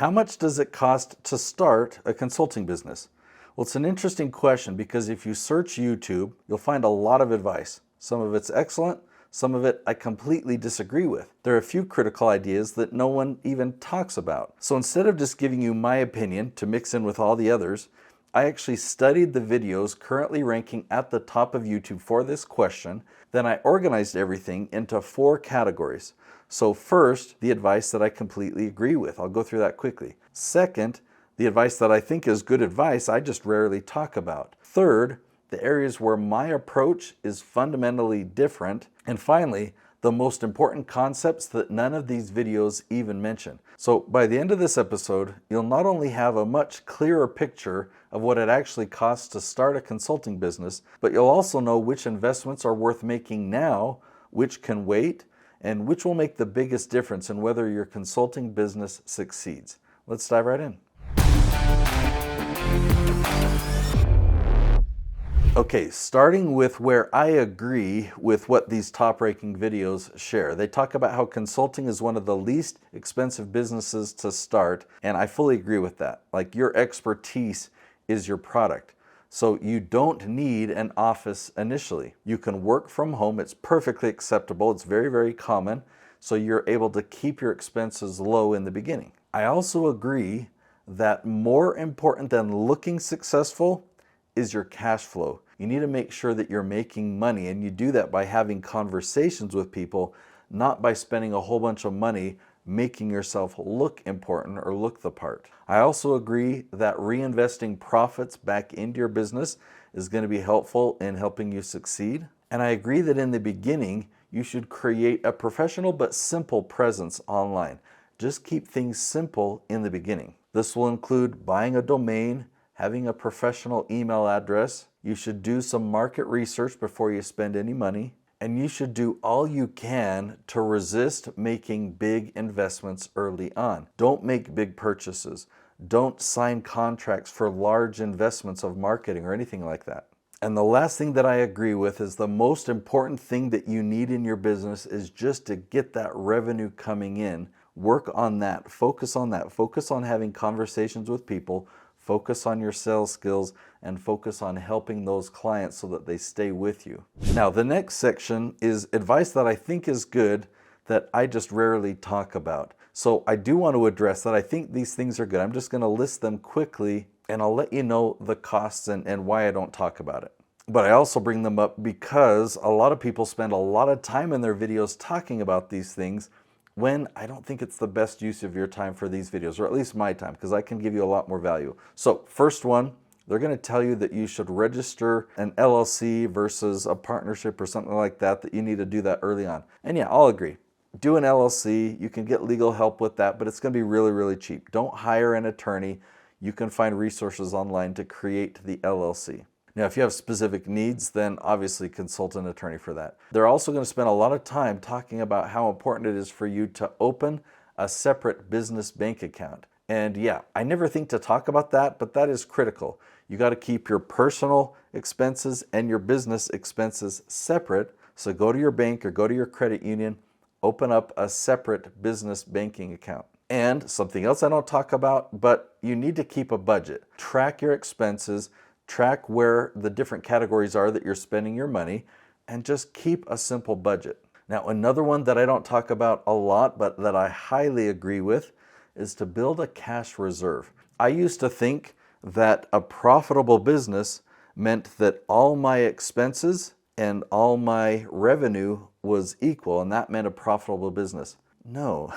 How much does it cost to start a consulting business? Well, it's an interesting question because if you search YouTube, you'll find a lot of advice. Some of it's excellent, some of it I completely disagree with. There are a few critical ideas that no one even talks about. So instead of just giving you my opinion to mix in with all the others, I actually studied the videos currently ranking at the top of YouTube for this question. Then I organized everything into 4 categories. So first, the advice that I completely agree with. I'll go through that quickly. Second, the advice that I think is good advice, I just rarely talk about. Third, the areas where my approach is fundamentally different. And finally, the most important concepts that none of these videos even mention. So by the end of this episode, you'll not only have a much clearer picture of what it actually costs to start a consulting business, but you'll also know which investments are worth making now, which can wait, and which will make the biggest difference in whether your consulting business succeeds. Let's dive right in. Okay, starting with where I agree with what these top-ranking videos share. They talk about how consulting is one of the least expensive businesses to start, and I fully agree with that. Like, your expertise is your product. So you don't need an office initially. You can work from home. It's perfectly acceptable. It's very, very common. So you're able to keep your expenses low in the beginning. I also agree that more important than looking successful is your cash flow. You need to make sure that you're making money, and you do that by having conversations with people, not by spending a whole bunch of money making yourself look important or look the part. I also agree that reinvesting profits back into your business is going to be helpful in helping you succeed. And I agree that in the beginning, you should create a professional but simple presence online. Just keep things simple in the beginning. This will include buying a domain, having a professional email address. You should do some market research before you spend any money. And you should do all you can to resist making big investments early on. Don't make big purchases. Don't sign contracts for large investments of marketing or anything like that. And the last thing that I agree with is the most important thing that you need in your business is just to get that revenue coming in. Work on that. Focus on that. Focus on having conversations with people. Focus on your sales skills and focus on helping those clients so that they stay with you. Now, the next section is advice that I think is good that I just rarely talk about. So I do want to address that. I think these things are good. I'm just going to list them quickly and I'll let you know the costs and why I don't talk about it. But I also bring them up because a lot of people spend a lot of time in their videos talking about these things when I don't think it's the best use of your time for these videos, or at least my time, because I can give you a lot more value. So first one, they're going to tell you that you should register an LLC versus a partnership or something like that, that you need to do that early on. And yeah, I'll agree. Do an LLC. You can get legal help with that, but it's going to be really, really cheap. Don't hire an attorney. You can find resources online to create the LLC. Now, if you have specific needs, then obviously consult an attorney for that. They're also going to spend a lot of time talking about how important it is for you to open a separate business bank account. And yeah, I never think to talk about that, but that is critical. You got to keep your personal expenses and your business expenses separate. So go to your bank or go to your credit union, open up a separate business banking account. And something else I don't talk about, but you need to keep a budget. Track your expenses. Track where the different categories are that you're spending your money, and just keep a simple budget. Now, another one that I don't talk about a lot, but that I highly agree with, is to build a cash reserve. I used to think that a profitable business meant that all my expenses and all my revenue was equal, and that meant a profitable business. No,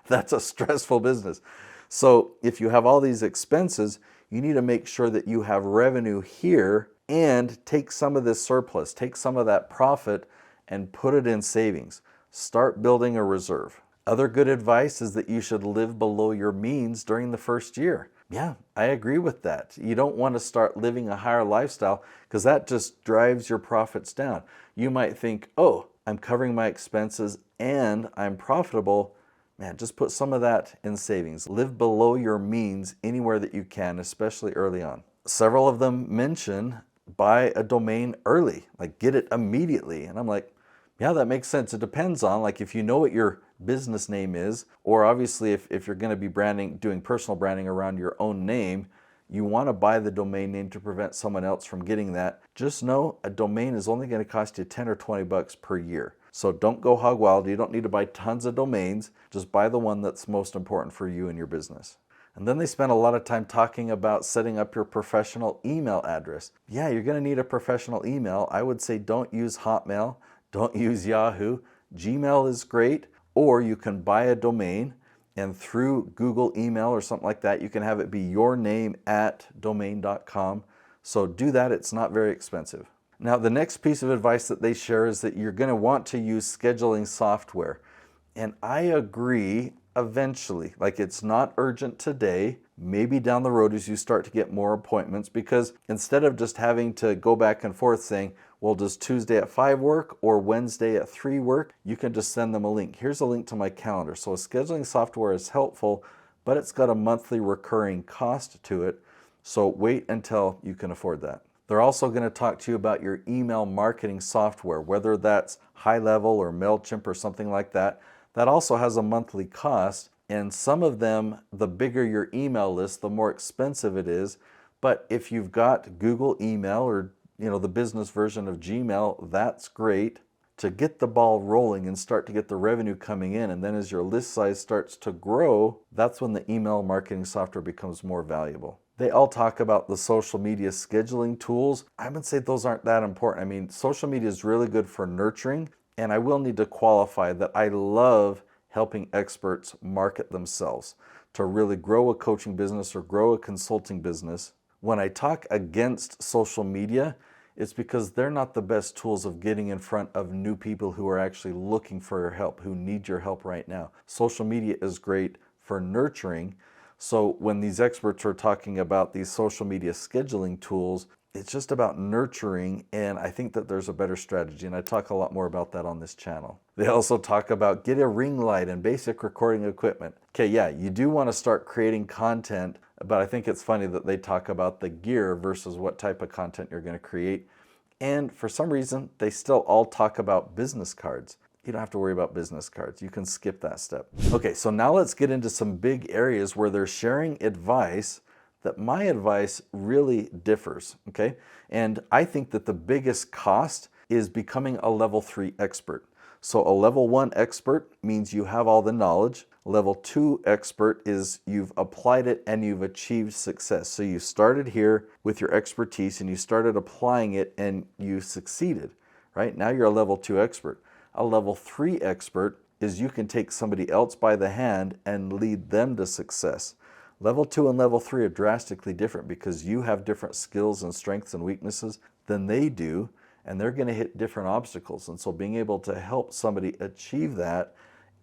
that's a stressful business. So if you have all these expenses, you need to make sure that you have revenue here and take some of this surplus, take some of that profit and put it in savings. Start building a reserve. Other good advice is that you should live below your means during the first year. Yeah, I agree with that. You don't want to start living a higher lifestyle because that just drives your profits down. You might think, oh, I'm covering my expenses and I'm profitable. Man, just put some of that in savings. Live below your means anywhere that you can, especially early on. Several of them mention buy a domain early, like get it immediately. And I'm like, Yeah, that makes sense. It depends on, like, if you know what your business name is, or obviously if you're going to be doing personal branding around your own name, you want to buy the domain name to prevent someone else from getting that. Just know a domain is only going to cost you 10 or 20 bucks per year. So don't go hog wild. You don't need to buy tons of domains. Just buy the one that's most important for you and your business. And then they spend a lot of time talking about setting up your professional email address. Yeah, you're going to need a professional email. I would say don't use Hotmail, don't use Yahoo. Gmail is great, or you can buy a domain, and through Google email or something like that, you can have it be your name at domain.com. So do that. It's not very expensive. Now, the next piece of advice that they share is that you're going to want to use scheduling software. And I agree eventually. Like, it's not urgent today, maybe down the road as you start to get more appointments, because instead of just having to go back and forth saying, well, does Tuesday at 5 work or Wednesday at 3 work? You can just send them a link. Here's a link to my calendar. So a scheduling software is helpful, but it's got a monthly recurring cost to it. So wait until you can afford that. They're also going to talk to you about your email marketing software, whether that's High Level or MailChimp or something like that. That also has a monthly cost, and some of them, the bigger your email list, the more expensive it is. But if you've got Google email or the business version of Gmail, that's great to get the ball rolling and start to get the revenue coming in. And then as your list size starts to grow, that's when the email marketing software becomes more valuable. They all talk about the social media scheduling tools. I would say those aren't that important. I mean, social media is really good for nurturing, and I will need to qualify that I love helping experts market themselves to really grow a coaching business or grow a consulting business. When I talk against social media, it's because they're not the best tools of getting in front of new people who are actually looking for your help, who need your help right now. Social media is great for nurturing. So when these experts are talking about these social media scheduling tools, it's just about nurturing, and I think that there's a better strategy, and I talk a lot more about that on this channel. They also talk about get a ring light and basic recording equipment. Okay, yeah, you do want to start creating content, but I think it's funny that they talk about the gear versus what type of content you're going to create. And for some reason, they still all talk about business cards. You don't have to worry about business cards. You can skip that step. Okay, so now let's get into some big areas where they're sharing advice that my advice really differs, okay? And I think that the biggest cost is becoming a level 3 expert. So a level 1 expert means you have all the knowledge. Level 2 expert is you've applied it and you've achieved success. So you started here with your expertise and you started applying it and you succeeded, right? Now you're a level 2 expert. A level 3 expert is you can take somebody else by the hand and lead them to success. Level 2 and level 3 are drastically different because you have different skills and strengths and weaknesses than they do, and they're going to hit different obstacles. And so being able to help somebody achieve that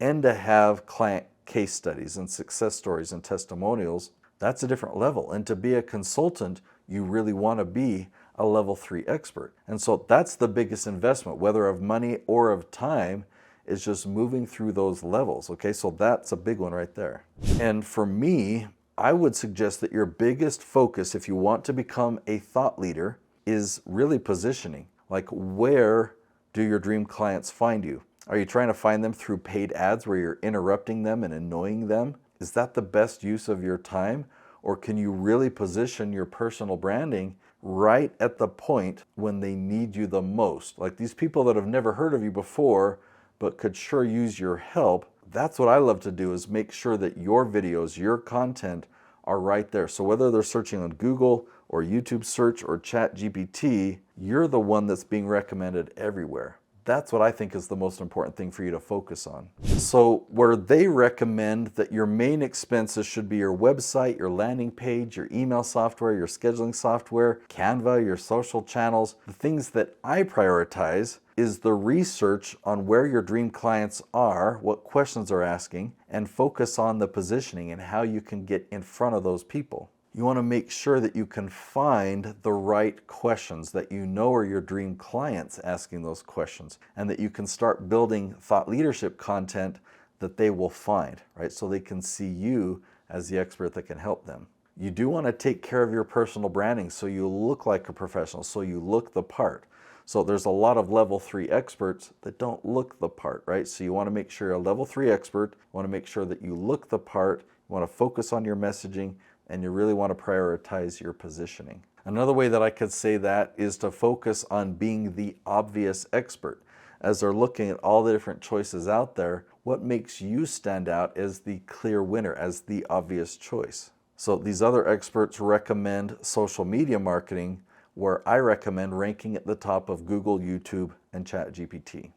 and to have client case studies and success stories and testimonials, that's a different level. And to be a consultant, you really want to be a level 3 expert. And so that's the biggest investment, whether of money or of time, is just moving through those levels. Okay, so that's a big one right there. And for me, I would suggest that your biggest focus, if you want to become a thought leader, is really positioning. Like, where do your dream clients find you? Are you trying to find them through paid ads where you're interrupting them and annoying them? Is that the best use of your time? Or can you really position your personal branding right at the point when they need you the most? Like these people that have never heard of you before, but could sure use your help. That's what I love to do, is make sure that your videos, your content are right there. So whether they're searching on Google or YouTube search or ChatGPT, you're the one that's being recommended everywhere. That's what I think is the most important thing for you to focus on. So where they recommend that your main expenses should be your website, your landing page, your email software, your scheduling software, Canva, your social channels, the things that I prioritize is the research on where your dream clients are, what questions they're asking, and focus on the positioning and how you can get in front of those people. You want to make sure that you can find the right questions, that you know are your dream clients asking those questions, and that you can start building thought leadership content that they will find, right? So they can see you as the expert that can help them. You do want to take care of your personal branding so you look like a professional, so you look the part. So there's a lot of level 3 experts that don't look the part, right? So you want to make sure you're a level 3 expert. You want to make sure that you look the part. You want to focus on your messaging, and you really want to prioritize your positioning. Another way that I could say that is to focus on being the obvious expert. As they're looking at all the different choices out there, what makes you stand out as the clear winner, as the obvious choice? So these other experts recommend social media marketing, where I recommend ranking at the top of Google, YouTube, and ChatGPT.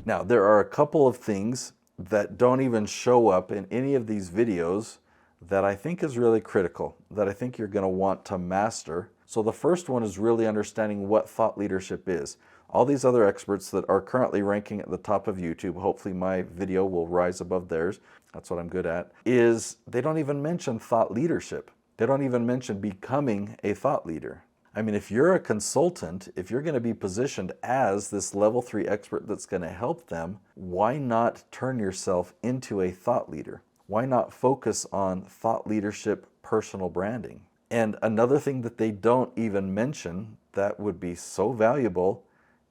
Now, there are a couple of things that don't even show up in any of these videos that I think is really critical, that I think you're going to want to master. So the first one is really understanding what thought leadership is. All these other experts that are currently ranking at the top of YouTube, hopefully my video will rise above theirs, that's what I'm good at, is they don't even mention thought leadership. They don't even mention becoming a thought leader. I mean, if you're a consultant, if you're going to be positioned as this level 3 expert that's going to help them, why not turn yourself into a thought leader? Why not focus on thought leadership, personal branding? And another thing that they don't even mention that would be so valuable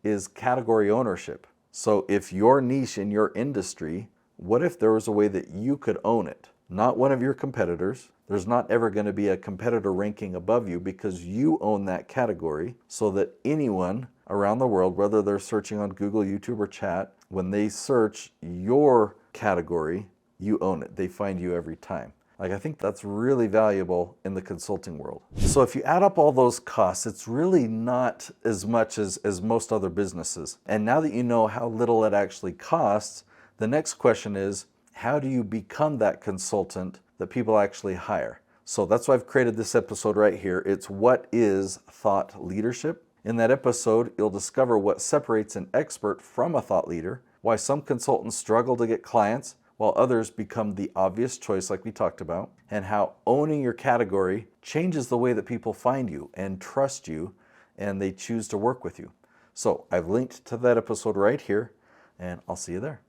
is category ownership. So if your niche in your industry, what if there was a way that you could own it? Not one of your competitors. There's not ever going to be a competitor ranking above you because you own that category, so that anyone around the world, whether they're searching on Google, YouTube, or Chat, when they search your category, you own it. They find you every time. Like, I think that's really valuable in the consulting world. So if you add up all those costs, it's really not as much as most other businesses. And now that you know how little it actually costs, the next question is, how do you become that consultant that people actually hire? So that's why I've created this episode right here. It's what is thought leadership? In that episode, you'll discover what separates an expert from a thought leader, why some consultants struggle to get clients, while others become the obvious choice like we talked about, and how owning your category changes the way that people find you and trust you, and they choose to work with you. So I've linked to that episode right here, and I'll see you there.